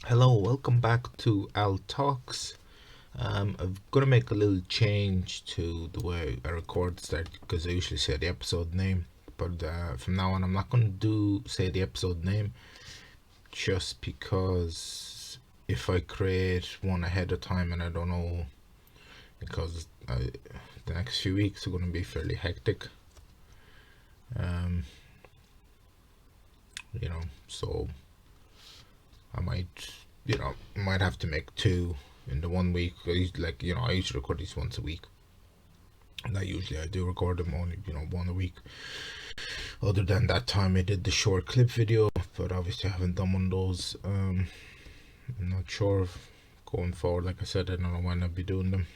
Hello, welcome back to Al Talks. I'm gonna make a little change to the way I record start because I usually say the episode name, but from now on I'm not gonna do say the episode name just because if I create one ahead of time and I don't know because the next few weeks are gonna be fairly hectic. Um, so I might have to make two in the 1 week. I usually record these once a week. And I do record them only, one a week. Other than that time I did the short clip video, but obviously I haven't done one of those. I'm not sure if going forward, like I said, I don't know when I'll be doing them.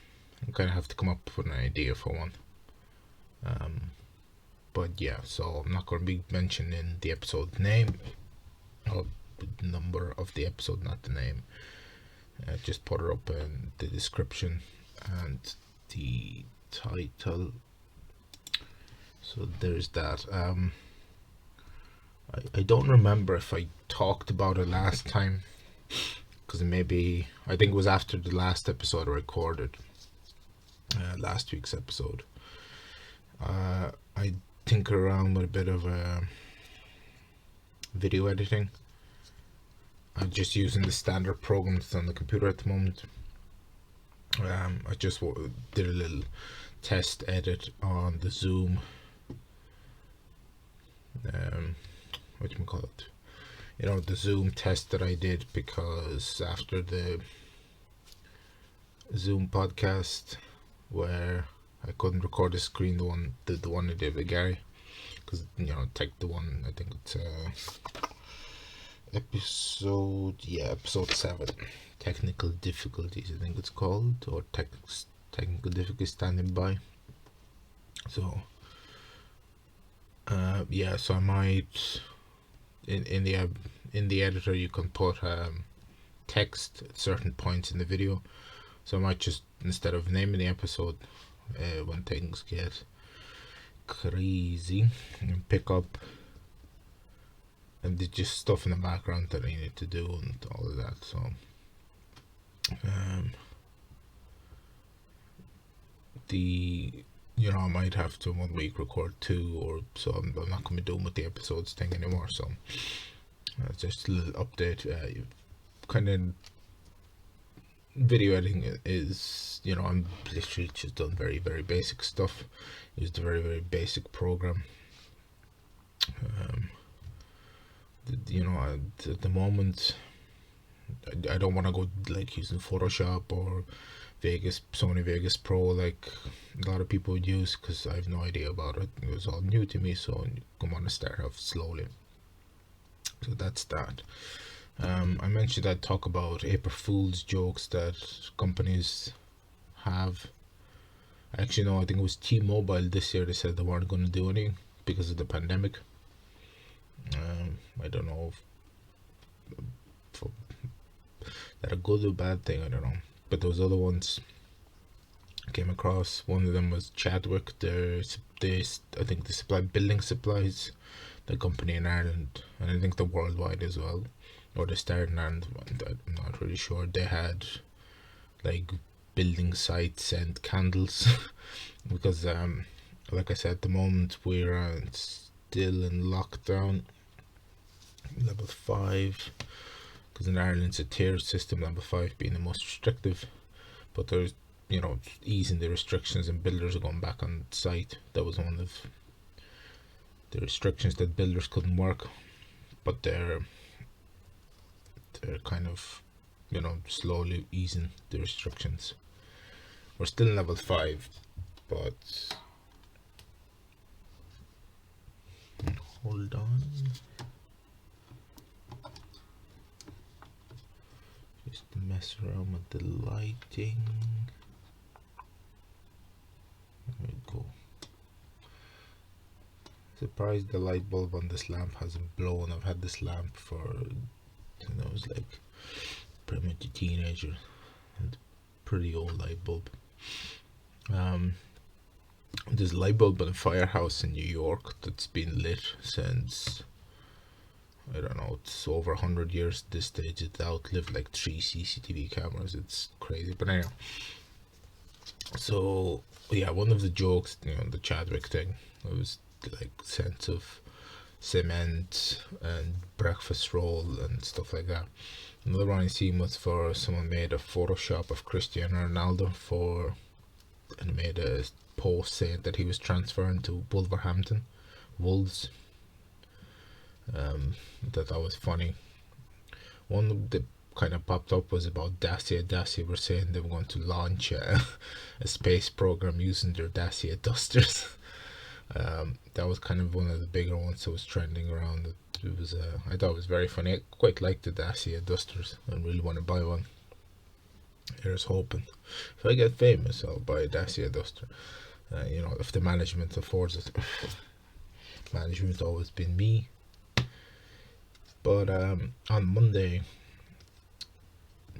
I kind of have to come up with an idea for one. But yeah, so I'm not going to be mentioning the episode name or the number of the episode, not the name. Just put it up in the description and the title. So there's that. I don't remember if I talked about it last time because I think it was after the last episode I recorded, last week's episode. I tinker around with a bit of video editing. I'm just using the standard programs on the computer at the moment. I just did a little test edit on the Zoom. The Zoom test that I did, because after the Zoom podcast where I couldn't record the screen, the one I did with Gary, because take the one, I think it's episode 7, technical difficulties, I think it's called, or technical difficulties standing by. So so I might in the editor you can put text at certain points in the video, so I might just, instead of naming the episode when things get crazy, and pick up and there's just stuff in the background that I need to do and all of that. So I might have to 1 week record 2, or so. I'm not going to be doing with the episodes thing anymore. So just a little update. Kind of video editing is, I'm literally just done very, very basic stuff. Used a very, very basic program. At the moment, I don't want to go like using Photoshop or Sony Vegas Pro like a lot of people would use, because I have no idea about it. It was all new to me, so I want to start off slowly. So that's that. I mentioned I'd talk about April Fool's jokes that companies have. Actually, no, I think it was T-Mobile this year. They said they weren't going to do anything because of the pandemic. I don't know if that a good or bad thing. I don't know. But those other ones I came across. One of them was Chadwick. I think they supply building supplies, the company in Ireland, and I think the worldwide as well, or they started in Ireland. I'm not really sure. They had like building sites and candles because like I said, at the moment we're still in lockdown, level 5, because in Ireland it's a tier system, level 5 being the most restrictive, but there's easing the restrictions and builders are going back on site. That was one of the restrictions, that builders couldn't work, but they're kind of slowly easing the restrictions. We're still in level 5, but hold on, just mess around with the lighting. There we go. Surprised the light bulb on this lamp hasn't blown. I've had this lamp for, it was like pretty much a teenager, and pretty old light bulb. There's a light bulb in a firehouse in New York that's been lit since I don't know, it's over 100 years at this stage. It's outlived like 3 CCTV cameras. It's crazy. But anyway, so yeah, one of the jokes, the Chadwick thing, it was like sense of cement and breakfast roll and stuff like that. Another one I seen was for someone made a Photoshop of Cristiano Ronaldo and made a post saying that he was transferring to Wolverhampton Wolves. That was funny. One that kind of popped up was about Dacia. Dacia were saying they were going to launch a space program using their Dacia Dusters. That was kind of one of the bigger ones that was trending around. It was I thought it was very funny. I quite liked the Dacia Dusters and really want to buy one. Here's hoping. If I get famous, I'll buy a Dacia Duster. If the management affords it. Management's always been me. But on Monday,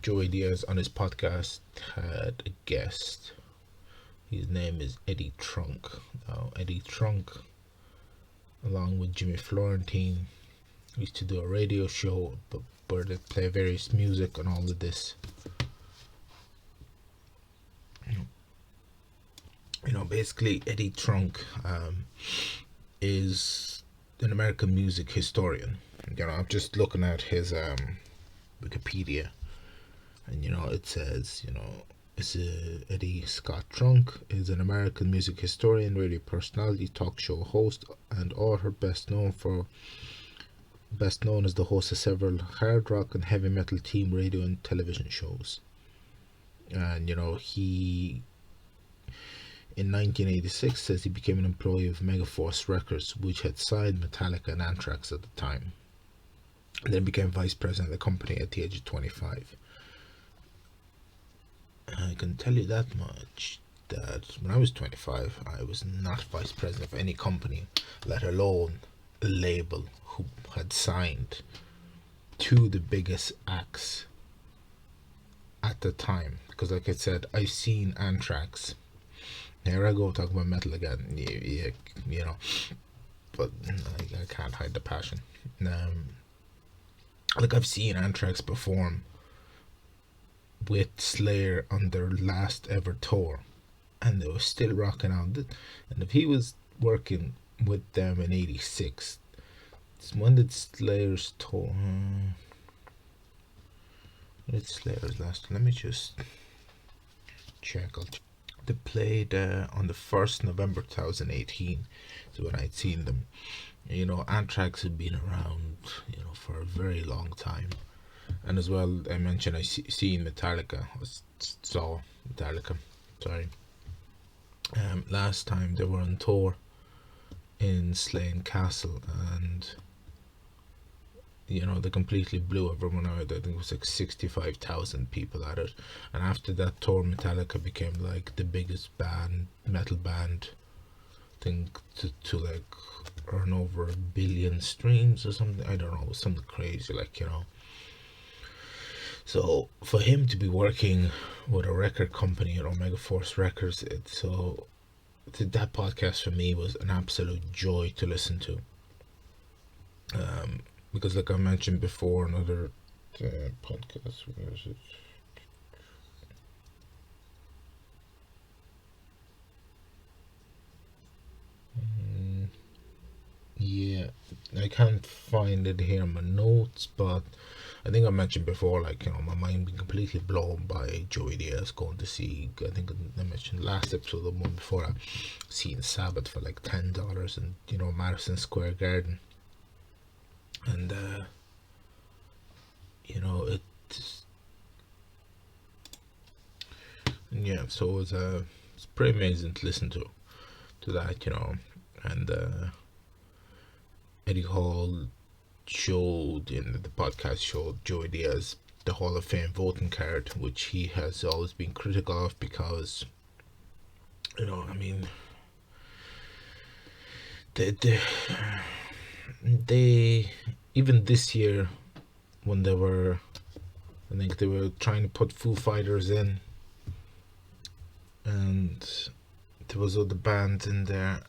Joey Diaz on his podcast had a guest. His name is Eddie Trunk. Now, Eddie Trunk, along with Jimmy Florentine, used to do a radio show where they play various music and all of this. Basically, Eddie Trunk is an American music historian. I'm just looking at his Wikipedia, and it says, Eddie Scott Trunk is an American music historian, radio personality, talk show host, and author, best known as the host of several hard rock and heavy metal team radio and television shows. And he in 1986 says he became an employee of Megaforce Records, which had signed Metallica and Anthrax at the time, and then became vice president of the company at the age of 25. I can tell you that much, that when I was 25, I was not vice president of any company, let alone a label who had signed two of the biggest acts at the time. Because like I said, I've seen Anthrax. Here I go talking about metal again. Yeah, but I can't hide the passion. I've seen Anthrax perform with Slayer on their last ever tour, and they were still rocking out. And if he was working with them in '86, when did Slayer's tour? It's Slayer's last. Let me just check. They played on the 1st November 2018. So when I'd seen them, Anthrax had been around, for a very long time. And as well, I mentioned I seen Metallica. Saw Metallica. Sorry. Last time they were on tour in Slane Castle, and they completely blew everyone out. I think it was like 65,000 people at it. And after that tour, Metallica became like the biggest metal band, I think, to like earn over 1 billion streams or something. I don't know, something crazy, So for him to be working with a record company, Megaforce Records, that podcast for me was an absolute joy to listen to. Because like I mentioned before, another podcast, where is it? Yeah, I can't find it here in my notes, but I think I mentioned before, my mind being completely blown by Joey Diaz going to see, I think I mentioned last episode, the one before that, seeing Sabbath for like $10 in, Madison Square Garden. And, yeah, so it's pretty amazing to listen to that, and, Eddie Hall the podcast showed Joey Diaz the Hall of Fame voting card, which he has always been critical of because, they even this year when I think they were trying to put Foo Fighters in, and there was other bands in there,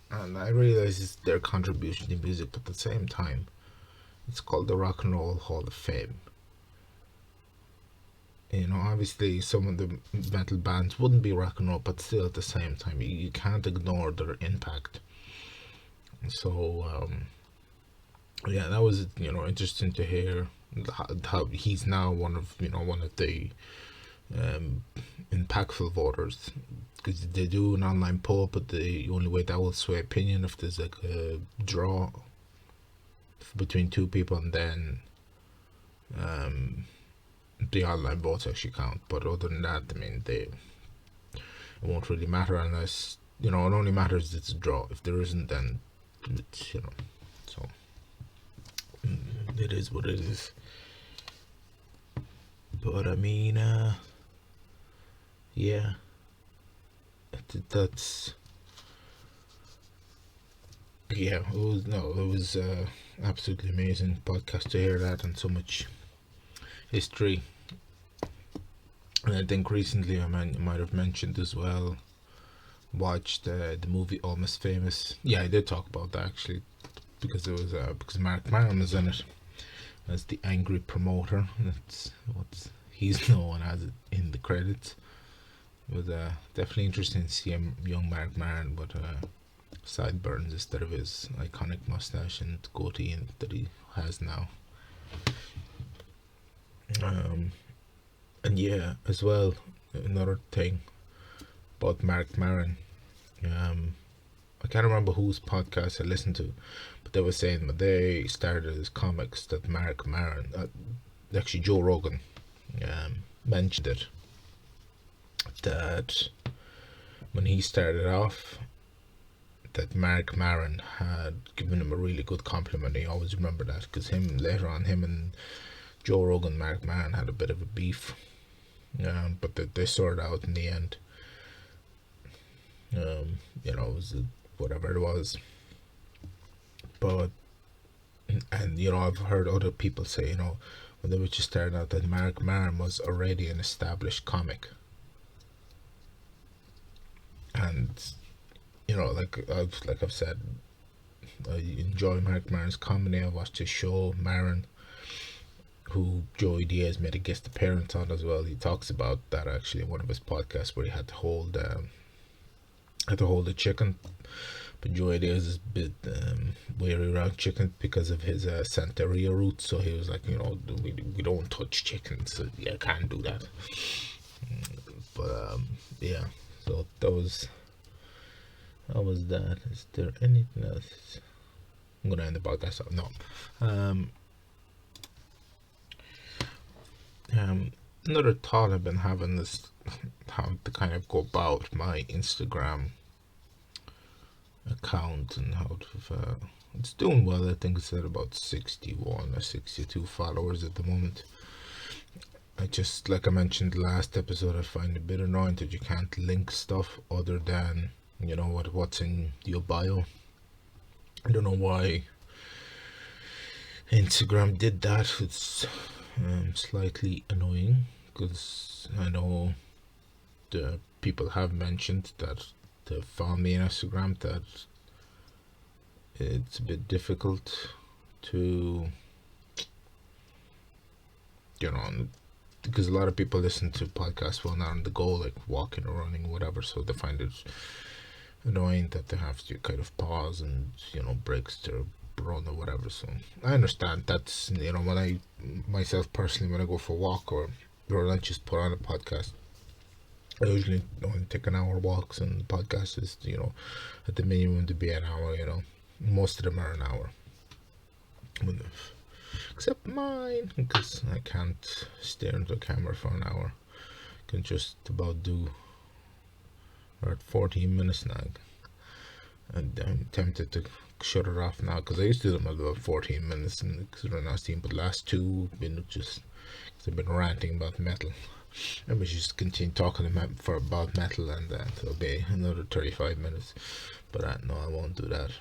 and I realize it's their contribution to music, but at the same time, It's called the Rock and Roll Hall of Fame. You know, obviously some of the metal bands wouldn't be rock and roll, but still at the same time, you can't ignore their impact. So yeah, that was interesting to hear how he's now one of the um, impactful voters, because they do an online poll, but the only way that will sway opinion if there's like a draw between two people, and then the online votes actually count. But other than that, I mean, it won't really matter unless it only matters if it's a draw. If there isn't, then it's so it is what it is. But I mean, yeah, that's yeah. It was absolutely amazing podcast to hear that, and so much history. And I think recently I might have mentioned as well, watched the movie Almost Famous. Yeah, I did talk about that actually, because it was because Mark Maron was in it as the angry promoter. That's what he's known as in the credits. It was definitely interesting to see him, young Mark Maron, but sideburns instead of his iconic mustache and goatee that he has now. And yeah, as well, another thing about Mark Maron. I can't remember whose podcast I listened to, but they were saying that they started as comics that Mark Maron, actually Joe Rogan, mentioned it, that when he started off, that Mark Maron had given him a really good compliment. I always remember that, because later on, him and Joe Rogan, Mark Maron had a bit of a beef, but they sorted out in the end. It was whatever it was. But and I've heard other people say, when they were just starting out, that Mark Maron was already an established comic, and like I've said, I enjoy Mark Maron's comedy. I watched his show Maron, who Joey Diaz made a guest appearance on as well. He talks about that actually in one of his podcasts, where he had to hold a chicken, but Joey Diaz is a bit wary around chicken because of his Santeria roots. So he was like, we don't touch chickens, so yeah, I can't do that. But yeah, so that was that. Is there anything else? I'm gonna end the podcast. No. Another thought I've been having is how to kind of go about my Instagram account, and how to it's doing well. I think it's at about 61 or 62 followers at the moment. I just, like I mentioned last episode, I find it a bit annoying that you can't link stuff other than what's in your bio. I don't know why Instagram did that. It's slightly annoying, because I know the people have mentioned that they found me on Instagram, that it's a bit difficult to because a lot of people listen to podcasts while not on the go, like walking or running or whatever, so they find it annoying that they have to kind of pause and breaks their run or whatever. So I understand. That's when I myself personally, when I go for a walk, or I just put on a podcast, I usually only take an hour walks, and the podcast is at the minimum to be an hour. Most of them are an hour, except mine, because I can't stare into a camera for an hour. I can just about do. We're at 14 minutes now, and I'm tempted to shut it off now, because I used to do them at about 14 minutes, and because we're not seeing, but the last two been just because I've been ranting about metal. I we just continue talking about metal, and it'll be another 35 minutes. But no, I won't do that.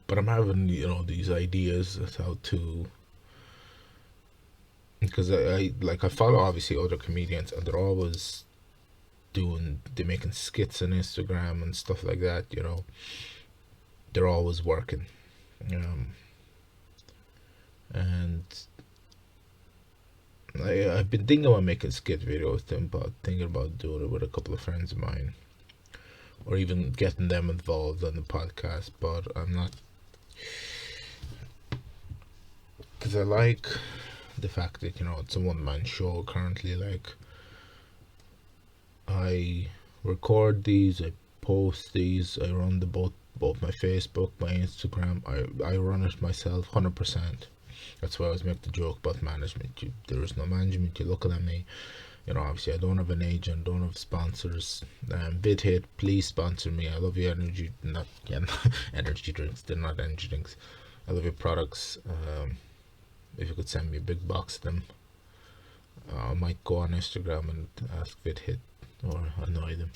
But I'm having these ideas as how to, because I follow obviously other comedians, and they're always they're making skits on Instagram and stuff like that. They're always working. and I've been thinking about making skit videos, thinking about doing it with a couple of friends of mine, or even getting them involved on the podcast. But I'm not, because I like the fact that it's a one man show currently. Like, I record these, I post these, I run the both my Facebook, my Instagram. I run it myself, 100%. That's why I always make the joke about management. There is no management. You're looking at me. Obviously, I don't have an agent, don't have sponsors. VidHit, please sponsor me. I love your energy, not energy drinks. They're not energy drinks. I love your products. If you could send me a big box of them, I might go on Instagram and ask VidHit or annoy them.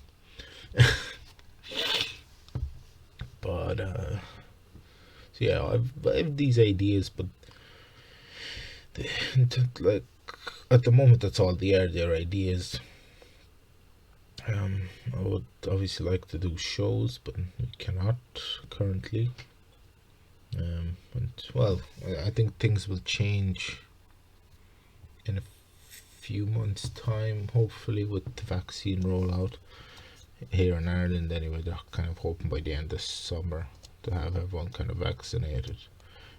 But so yeah, I have these ideas, but like at the moment, that's all they are. They're ideas. I would obviously like to do shows, but we cannot currently. And well, I think things will change in a few months' time, hopefully, with the vaccine rollout here in Ireland. Anyway, they're kind of hoping by the end of summer to have everyone kind of vaccinated.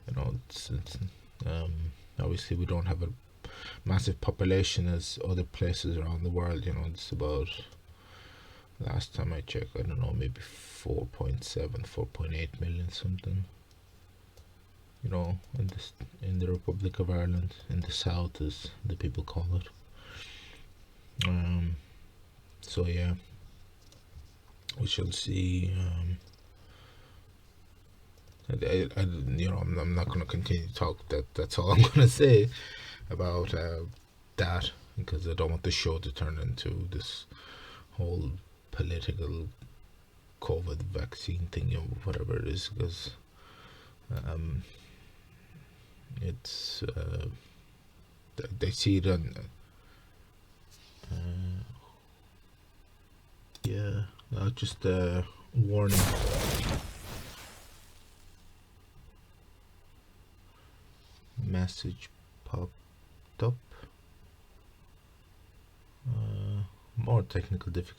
It's obviously we don't have a massive population as other places around the world. It's about, last time I checked, I don't know, maybe 4.7, 4.8 million something. In the Republic of Ireland, in the south, as the people call it. So yeah, we shall see. I'm not going to continue to talk. That's all I'm going to say about that, because I don't want the show to turn into this whole political COVID vaccine thing, or whatever it is, because it's they see it on yeah, just warning. Message popped up. More technical difficulties.